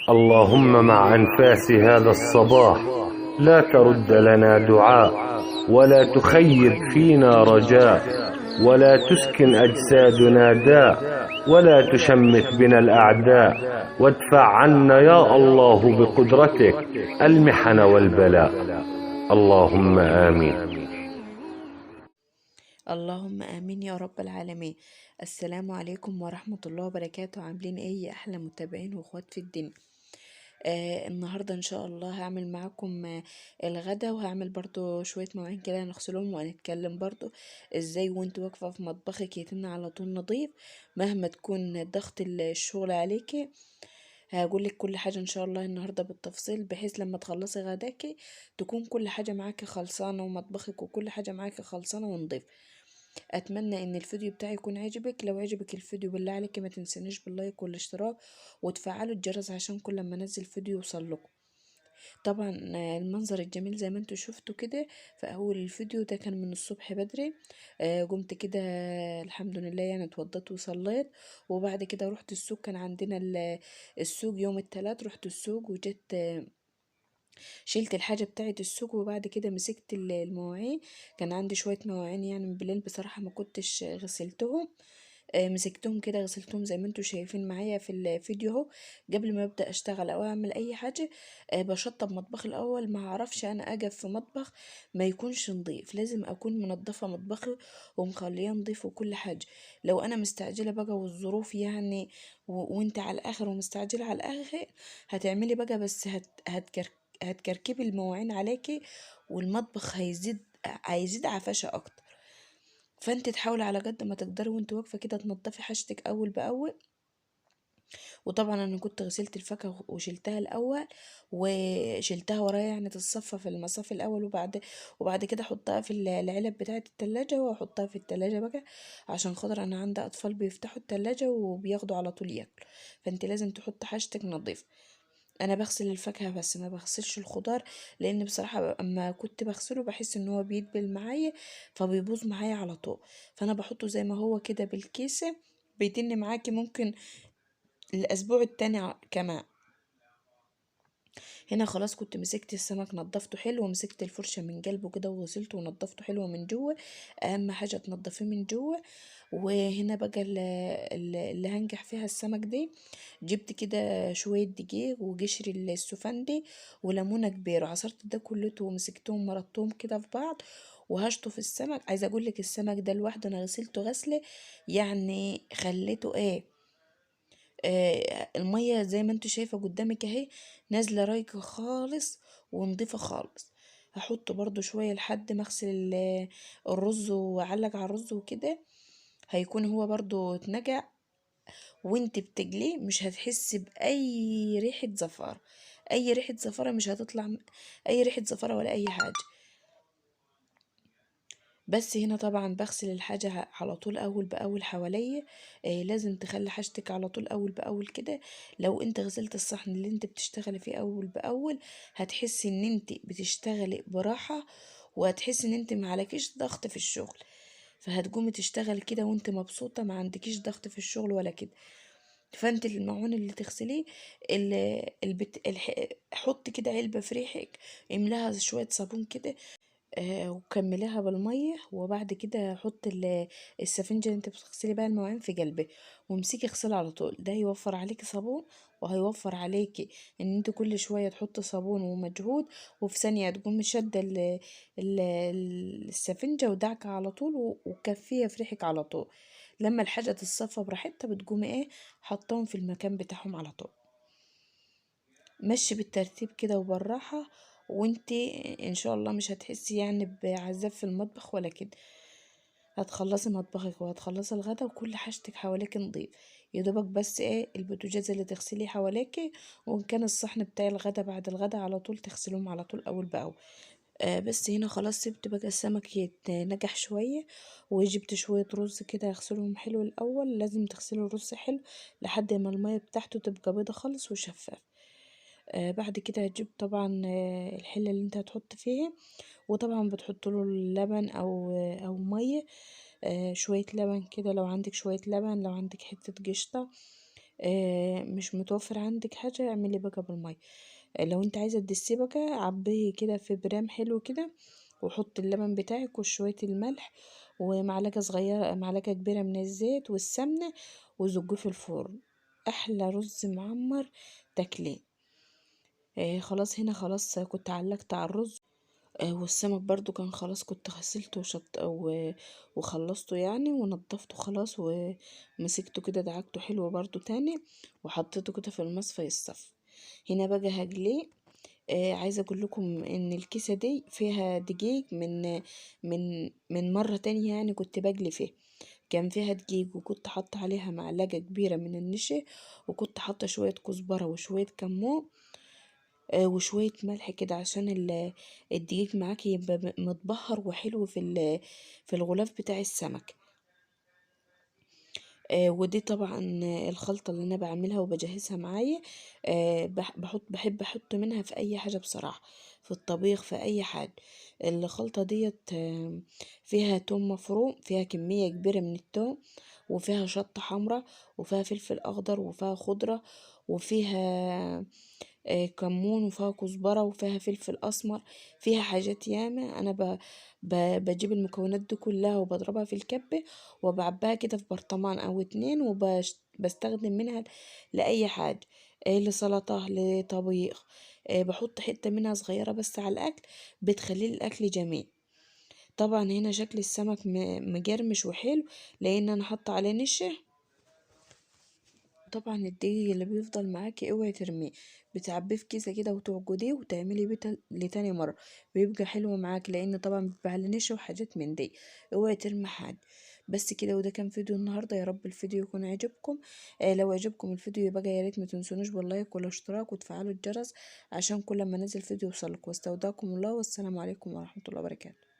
اللهم مع أنفاس هذا الصباح لا ترد لنا دعاء، ولا تخيب فينا رجاء، ولا تسكن أجسادنا داء، ولا تشمت بنا الأعداء، وادفع عنا يا الله بقدرتك المحن والبلاء. اللهم آمين. اللهم آمين يا رب العالمين. السلام عليكم ورحمة الله وبركاته. عاملين ايه يا أحلى متابعين واخوات في الدنيا؟ النهاردة إن شاء الله هعمل معاكم الغدا، وهعمل برضو شوية مواعين كده نغسلهم، وهنتكلم برضو ازاي وانت واقفة في مطبخك يتم على طول نظيف مهما تكون ضغط الشغل عليكي. هقولك كل حاجة إن شاء الله النهاردة بالتفصيل، بحيث لما تخلصي غداكي تكون كل حاجة معاكي خلصانة، ومطبخك وكل حاجة معاكي خلصانة ونضيف. اتمنى ان الفيديو بتاعي يكون عجبك. لو عجبك الفيديو بالله عليك ما تنسنيش باللايك والاشتراك وتفعلوا الجرس عشان كل ما انزل فيديو يوصل لكم. طبعا المنظر الجميل زي ما انتوا شفتوا كده في اول الفيديو ده كان من الصبح بدري. قمت كده الحمد لله، يعني اتوضيت وصليت، وبعد كده رحت السوق. كان عندنا السوق يوم الثلاث، رحت السوق وجيت شلت الحاجة بتاعت السوق، وبعد كده مسكت المواعين. كان عندي شوية مواعين يعني من بالليل بصراحة ما كنتش غسلتهم. مسكتهم كده غسلتهم زي ما انتوا شايفين معايا في الفيديو اهو. قبل ما ابدا اشتغل او اعمل اي حاجه بشطب مطبخي الاول. ما اعرفش انا اجي في مطبخ ما يكونش نظيف، لازم اكون منظفه مطبخي ومخليه نظيف وكل حاجه. لو انا مستعجله بقى والظروف يعني وانت على الاخر ومستعجله على الاخر، هتعملي بقى بس هتكركبي المواعين عليكي، والمطبخ هيزيد عفشة اكتر. فانت تحاولي على قد ما تقدري وانت واقفه كده تنضفي حاجتك اول باول. وطبعا انا كنت غسلت الفاكهه وشلتها الاول، وشلتها ورايا يعني تتصفى في المصاف الاول، وبعد كده احطها في العلب بتاعه التلاجة، واحطها في التلاجة بقى عشان خاطر انا عندي اطفال بيفتحوا التلاجة وبياخدوا على طول ياكلوا. فانت لازم تحط حاجتك نظيفه. انا بغسل الفاكهه بس ما بغسلش الخضار، لان بصراحه اما كنت بغسله بحس ان هو بيدبل معايا فبيبوظ معايا على طول. فانا بحطه زي ما هو كده بالكيسه، بيتن معاكي ممكن الاسبوع التاني كمان. هنا خلاص كنت مسكت السمك نضفته حلو، ومسكت الفرشة من قلبه كده وغسلته ونضفته حلو من جوه. اهم حاجة تنضفيه من جوه. وهنا بقى اللي هنجح فيها السمك دي، جبت كده شوية دقيق وقشر السفندي وليمونة كبيرة، وعصرت ده كلته ومسكتهم مرطتهم كده في بعض وهشطه في السمك. عايزه اقول لك السمك ده لوحده انا غسلته غسله، يعني خليته ايه، المية زي ما انتوا شايفة قدامك اهي، نازلة رايقة خالص ونضيفة خالص. هحط برضو شوية لحد ما اغسل الرز واعلق على الرز وكده، هيكون هو برضو اتنجع. وانت بتجليه مش هتحس بأي ريحة زفارة، أي ريحة زفارة مش هتطلع، أي ريحة زفارة ولا أي حاجة. بس هنا طبعا بغسل الحاجة على طول اول باول حواليا. لازم تخلي حاجتك على طول اول باول كده. لو انت غسلت الصحن اللي انت بتشتغلي فيه اول باول، هتحسي ان انت بتشتغلي براحة، وهتحسي ان انت معلكيش ضغط في الشغل. فهتقومي تشتغلي كده وانت مبسوطة، ما عندكيش ضغط في الشغل ولا كده. فانت المعون اللي تغسليه، حط كده علبة في ريحك، املاها شوية صابون كده، وكمليها بالمية. وبعد كده حط السفنجة اللي انت بتغسلي بيها المواعين في قلبه، وامسكي اغسلي على طول. ده هيوفر عليكي صابون، وهيوفر عليكي ان انت كل شوية تحطي صابون ومجهود، وفي ثانية تقومي شادة السفنجة ودعكة على طول وكفية في ريحك على طول. لما الحاجة تتصفى براحتها بتقومي ايه، حطهم في المكان بتاعهم على طول. مشي بالترتيب كده وبالراحة، وانتي ان شاء الله مش هتحسي يعني بعذاب في المطبخ ولا كده. هتخلصي مطبخك وهتخلصي الغدا وكل حاجتك حواليك نضيف. يدوبك بس ايه البوتاجاز اللي تغسليه حواليكي، وان كان الصحن بتاع الغدا بعد الغدا على طول تغسلهم على طول اول باول. بس هنا خلاص سبت بقى السمك يتنجح شوية، وجبت شوية رز كده اغسلهم حلو الاول. لازم تغسلي الرز حلو لحد ما المية بتاعته تبقى بيضة خالص وشفاف. بعد كده هتجيب طبعا الحلة اللي انت هتحط فيها، وطبعا بتحط له اللبن او ميه. شوية لبن كده لو عندك شوية لبن، لو عندك حتة قشطة. مش متوفر عندك حاجة اعملي بقى بالمية. لو انت عايزة تدسيه بقى عبيه كده في برام حلو كده، وحط اللبن بتاعك وشوية الملح ومعلقة صغيرة معلقة كبيرة من الزيت والسمنة، وزجيه في الفرن. احلى رز معمر تاكليه. خلاص هنا خلاص كنت علقت على الرز. والسمك برضو كان خلاص كنت غسلته وخلصته يعني ونضفته خلاص، ومسكته كده دعكته حلو برضو تاني، وحطيته كده في المصفى يصفى. هنا بقى هجليه. عايزه اقول لكم ان الكيسه دي فيها دقيق من مره تانية يعني كنت بجلي فيه. كان فيها دقيق وكنت حاطه عليها معلقه كبيره من النشا، وكنت حاطه شويه كزبره وشويه كمون، وشوية ملح كده عشان الدقيق معاكي يبقى متبهر وحلو في الغلاف بتاع السمك. ودي طبعا الخلطة اللي انا بعملها وبجهزها معايا. بحب احط منها في اي حاجة بصراحة، في الطبيخ في اي حاجة. الخلطة ديت فيها توم مفروم، فيها كمية كبيرة من التوم، وفيها شطة حمرا، وفيها فلفل اخضر، وفيها خضرة، وفيها كمون، وفيها كزبرة، وفيها فلفل اسمر. فيها حاجات ياما. انا بجيب المكونات دي كلها وبضربها في الكبة، وبعبيها كده في برطمان او اتنين، وبستخدم منها لأي حاجة، لسلطة لطبيخ. بحط حتة منها صغيرة بس على الأكل، بتخلي الأكل جميل. طبعا هنا شكل السمك مجرمش وحلو لأن أنا حاطة عليه نشا. طبعا الدقيق اللي بيفضل معاكي اوعي ترميه، بتعبيه في كيسه كده وتعجديه وتعملي بيه لتاني مره، بيبقى حلو معاك لان طبعا بيبقى على نشا وحاجات من دي. اوعي ترمي حاجه. بس كده، وده كان فيديو النهارده. يا رب الفيديو يكون عجبكم. لو عجبكم الفيديو يبقى يا ريت ما تنسونوش باللايك والاشتراك وتفعلوا الجرس عشان كل ما انزل فيديو يوصلكم. واستودعكم الله، والسلام عليكم ورحمه الله وبركاته.